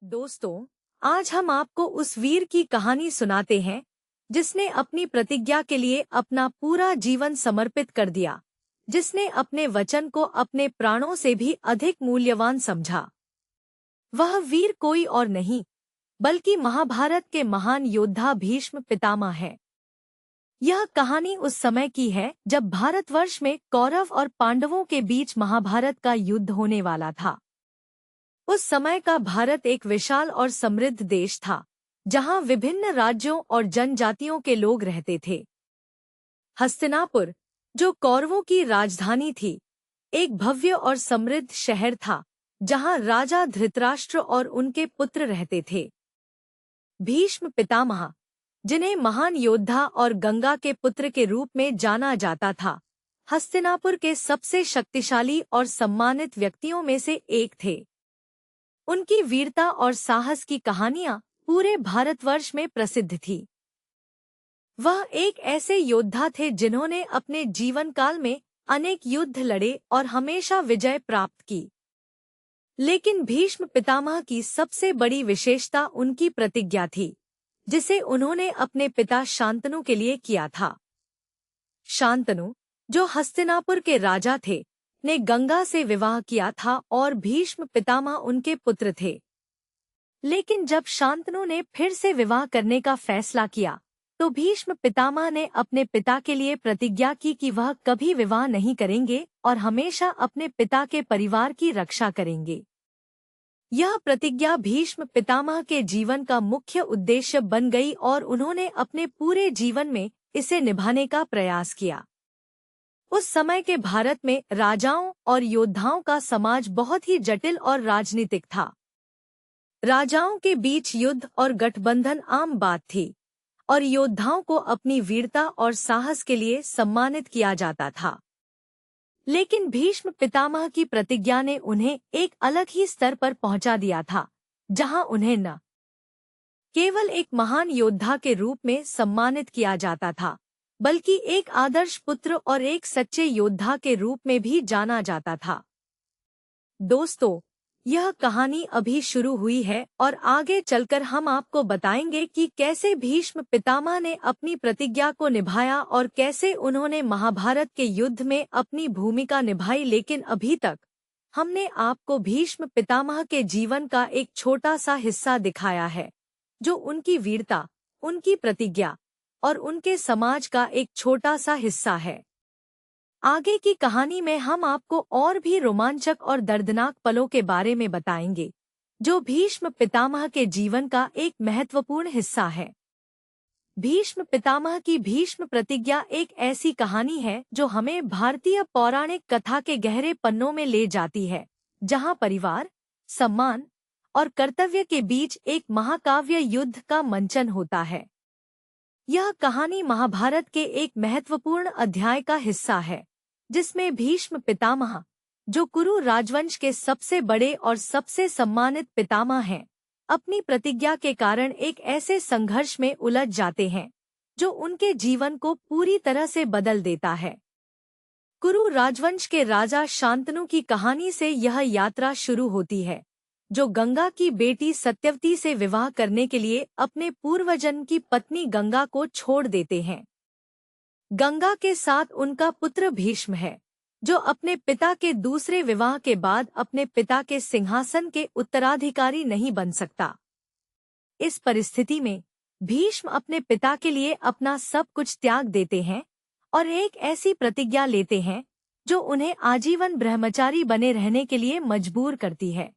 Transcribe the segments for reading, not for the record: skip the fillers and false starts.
दोस्तों, आज हम आपको उस वीर की कहानी सुनाते हैं जिसने अपनी प्रतिज्ञा के लिए अपना पूरा जीवन समर्पित कर दिया, जिसने अपने वचन को अपने प्राणों से भी अधिक मूल्यवान समझा। वह वीर कोई और नहीं बल्कि महाभारत के महान योद्धा भीष्म पितामह है। यह कहानी उस समय की है जब भारतवर्ष में कौरव और पांडवों के बीच महाभारत का युद्ध होने वाला था। उस समय का भारत एक विशाल और समृद्ध देश था, जहां विभिन्न राज्यों और जनजातियों के लोग रहते थे। हस्तिनापुर, जो कौरवों की राजधानी थी, एक भव्य और समृद्ध शहर था, जहां राजा धृतराष्ट्र और उनके पुत्र रहते थे। भीष्म पितामह, जिन्हें महान योद्धा और गंगा के पुत्र के रूप में जाना जाता था, हस्तिनापुर के सबसे शक्तिशाली और सम्मानित व्यक्तियों में से एक थे। उनकी वीरता और साहस की कहानियां पूरे भारतवर्ष में प्रसिद्ध थी। वह एक ऐसे योद्धा थे जिन्होंने अपने जीवन काल में अनेक युद्ध लड़े और हमेशा विजय प्राप्त की। लेकिन भीष्म पितामह की सबसे बड़ी विशेषता उनकी प्रतिज्ञा थी, जिसे उन्होंने अपने पिता शांतनु के लिए किया था। शांतनु, जो हस्तिनापुर के राजा थे, ने गंगा से विवाह किया था और भीष्म पितामह उनके पुत्र थे। लेकिन जब शांतनु ने फिर से विवाह करने का फैसला किया, तो भीष्म पितामह ने अपने पिता के लिए प्रतिज्ञा की कि वह कभी विवाह नहीं करेंगे और हमेशा अपने पिता के परिवार की रक्षा करेंगे। यह प्रतिज्ञा भीष्म पितामह के जीवन का मुख्य उद्देश्य बन गई और उन्होंने अपने पूरे जीवन में इसे निभाने का प्रयास किया। उस समय के भारत में राजाओं और योद्धाओं का समाज बहुत ही जटिल और राजनीतिक था। राजाओं के बीच युद्ध और गठबंधन आम बात थी, और योद्धाओं को अपनी वीरता और साहस के लिए सम्मानित किया जाता था। लेकिन भीष्म पितामह की प्रतिज्ञा ने उन्हें एक अलग ही स्तर पर पहुंचा दिया था, जहां उन्हें न केवल एक महान योद्धा के रूप में सम्मानित किया जाता था, बल्कि एक आदर्श पुत्र और एक सच्चे योद्धा के रूप में भी जाना जाता था। दोस्तों, यह कहानी अभी शुरू हुई है और आगे चलकर हम आपको बताएंगे कि कैसे भीष्म पितामह ने अपनी प्रतिज्ञा को निभाया और कैसे उन्होंने महाभारत के युद्ध में अपनी भूमिका निभाई। लेकिन अभी तक हमने आपको भीष्म पितामह के जीवन का एक छोटा सा हिस्सा दिखाया है, जो उनकी वीरता, उनकी प्रतिज्ञा और उनके समाज का एक छोटा सा हिस्सा है। आगे की कहानी में हम आपको और भी रोमांचक और दर्दनाक पलों के बारे में बताएंगे, जो भीष्म पितामह के जीवन का एक महत्वपूर्ण हिस्सा है। भीष्म पितामह की भीष्म प्रतिज्ञा एक ऐसी कहानी है जो हमें भारतीय पौराणिक कथा के गहरे पन्नों में ले जाती है, जहां परिवार, सम्मान और कर्तव्य के बीच एक महाकाव्य युद्ध का मंचन होता है। यह कहानी महाभारत के एक महत्वपूर्ण अध्याय का हिस्सा है, जिसमें भीष्म पितामह, जो कुरु राजवंश के सबसे बड़े और सबसे सम्मानित पितामह हैं, अपनी प्रतिज्ञा के कारण एक ऐसे संघर्ष में उलझ जाते हैं जो उनके जीवन को पूरी तरह से बदल देता है। कुरु राजवंश के राजा शांतनु की कहानी से यह यात्रा शुरू होती है, जो गंगा की बेटी सत्यवती से विवाह करने के लिए अपने पूर्वजन्म की पत्नी गंगा को छोड़ देते हैं। गंगा के साथ उनका पुत्र भीष्म है, जो अपने पिता के दूसरे विवाह के बाद अपने पिता के सिंहासन के उत्तराधिकारी नहीं बन सकता। इस परिस्थिति में भीष्म अपने पिता के लिए अपना सब कुछ त्याग देते हैं और एक ऐसी प्रतिज्ञा लेते हैं जो उन्हें आजीवन ब्रह्मचारी बने रहने के लिए मजबूर करती है।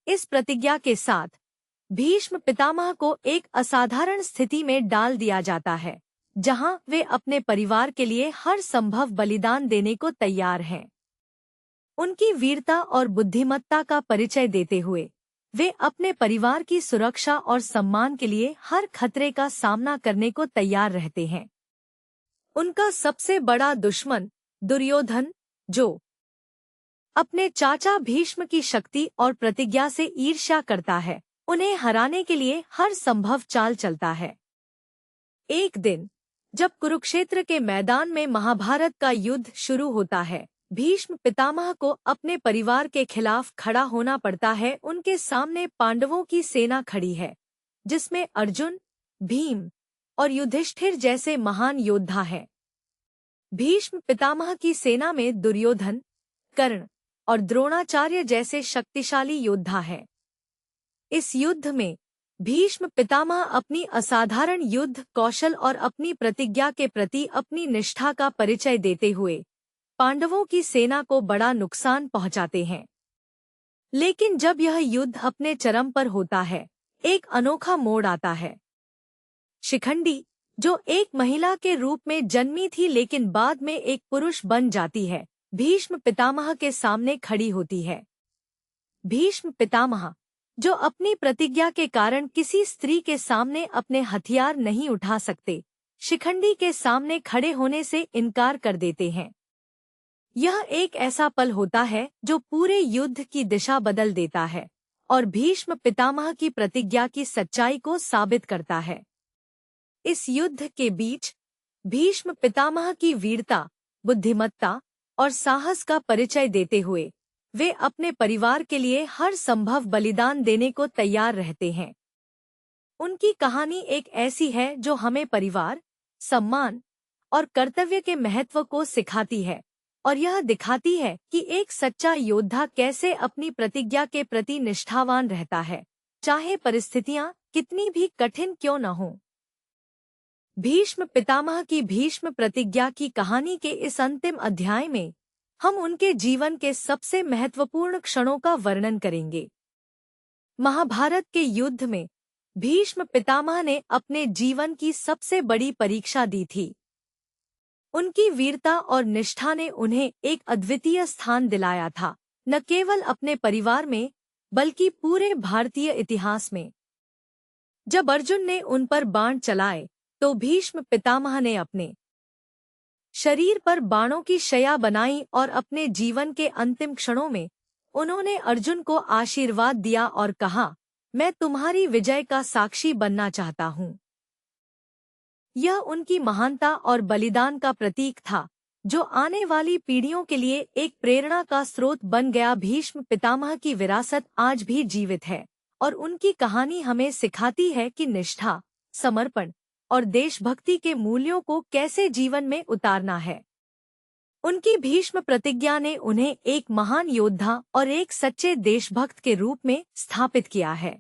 इस प्रतिज्ञा के साथ भीष्म पितामह को एक असाधारण स्थिति में डाल दिया जाता है, जहां वे अपने परिवार के लिए हर संभव बलिदान देने को तैयार हैं। उनकी वीरता और बुद्धिमत्ता का परिचय देते हुए वे अपने परिवार की सुरक्षा और सम्मान के लिए हर खतरे का सामना करने को तैयार रहते हैं। उनका सबसे बड़ा दुश्मन दुर्योधन, जो अपने चाचा भीष्म की शक्ति और प्रतिज्ञा से ईर्ष्या करता है, उन्हें हराने के लिए हर संभव चाल चलता है। एक दिन जब कुरुक्षेत्र के मैदान में महाभारत का युद्ध शुरू होता है, भीष्म पितामह को अपने परिवार के खिलाफ खड़ा होना पड़ता है। उनके सामने पांडवों की सेना खड़ी है, जिसमें अर्जुन, भीम और युधिष्ठिर जैसे महान योद्धा हैं। भीष्म पितामह की सेना में दुर्योधन, कर्ण और द्रोणाचार्य जैसे शक्तिशाली योद्धा हैं। इस युद्ध में भीष्म पितामह अपनी असाधारण युद्ध कौशल और अपनी प्रतिज्ञा के प्रति अपनी निष्ठा का परिचय देते हुए पांडवों की सेना को बड़ा नुकसान पहुंचाते हैं। लेकिन जब यह युद्ध अपने चरम पर होता है, एक अनोखा मोड़ आता है। शिखंडी, जो एक महिला के रूप में जन्मी थी लेकिन बाद में एक पुरुष बन जाती है, भीष्म पितामह के सामने खड़ी होती है। भीष्म पितामह, जो अपनी प्रतिज्ञा के कारण किसी स्त्री के सामने अपने हथियार नहीं उठा सकते, शिखंडी के सामने खड़े होने से इनकार कर देते हैं। यह एक ऐसा पल होता है जो पूरे युद्ध की दिशा बदल देता है और भीष्म पितामह की प्रतिज्ञा की सच्चाई को साबित करता है। इस युद्ध के बीच भीष्म पितामह की वीरता, बुद्धिमत्ता और साहस का परिचय देते हुए वे अपने परिवार के लिए हर संभव बलिदान देने को तैयार रहते हैं। उनकी कहानी एक ऐसी है जो हमें परिवार, सम्मान और कर्तव्य के महत्व को सिखाती है और यह दिखाती है कि एक सच्चा योद्धा कैसे अपनी प्रतिज्ञा के प्रति निष्ठावान रहता है, चाहे परिस्थितियां कितनी भी कठिन क्यों न हों। भीष्म पितामह की भीष्म प्रतिज्ञा की कहानी के इस अंतिम अध्याय में हम उनके जीवन के सबसे महत्वपूर्ण क्षणों का वर्णन करेंगे। महाभारत के युद्ध में भीष्म पितामह ने अपने जीवन की सबसे बड़ी परीक्षा दी थी। उनकी वीरता और निष्ठा ने उन्हें एक अद्वितीय स्थान दिलाया था, न केवल अपने परिवार में बल्कि पूरे भारतीय इतिहास में। जब अर्जुन ने उन पर बाण चलाए तो भीष्म पितामह ने अपने शरीर पर बाणों की शया बनाई और अपने जीवन के अंतिम क्षणों में उन्होंने अर्जुन को आशीर्वाद दिया और कहा, मैं तुम्हारी विजय का साक्षी बनना चाहता हूँ। यह उनकी महानता और बलिदान का प्रतीक था, जो आने वाली पीढ़ियों के लिए एक प्रेरणा का स्रोत बन गया। भीष्म पितामह की विरासत आज भी जीवित है और उनकी कहानी हमें सिखाती है कि निष्ठा, समर्पण और देशभक्ति के मूल्यों को कैसे जीवन में उतारना है। उनकी भीष्म प्रतिज्ञा ने उन्हें एक महान योद्धा और एक सच्चे देशभक्त के रूप में स्थापित किया है।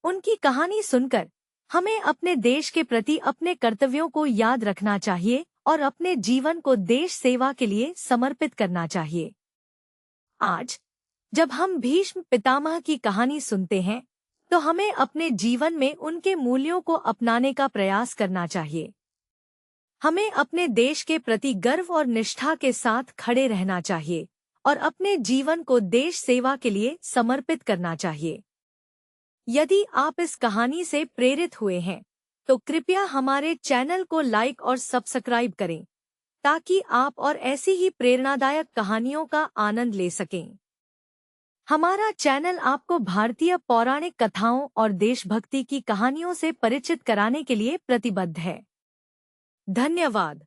उनकी कहानी सुनकर हमें अपने देश के प्रति अपने कर्तव्यों को याद रखना चाहिए और अपने जीवन को देश सेवा के लिए समर्पित करना चाहिए। आज जब हम भीष्म पितामह की कहानी सुनते हैं तो हमें अपने जीवन में उनके मूल्यों को अपनाने का प्रयास करना चाहिए। हमें अपने देश के प्रति गर्व और निष्ठा के साथ खड़े रहना चाहिए और अपने जीवन को देश सेवा के लिए समर्पित करना चाहिए। यदि आप इस कहानी से प्रेरित हुए हैं तो कृपया हमारे चैनल को लाइक और सब्सक्राइब करें ताकि आप और ऐसी ही प्रेरणादायक कहानियों का आनंद ले सकें। हमारा चैनल आपको भारतीय पौराणिक कथाओं और देशभक्ति की कहानियों से परिचित कराने के लिए प्रतिबद्ध है। धन्यवाद।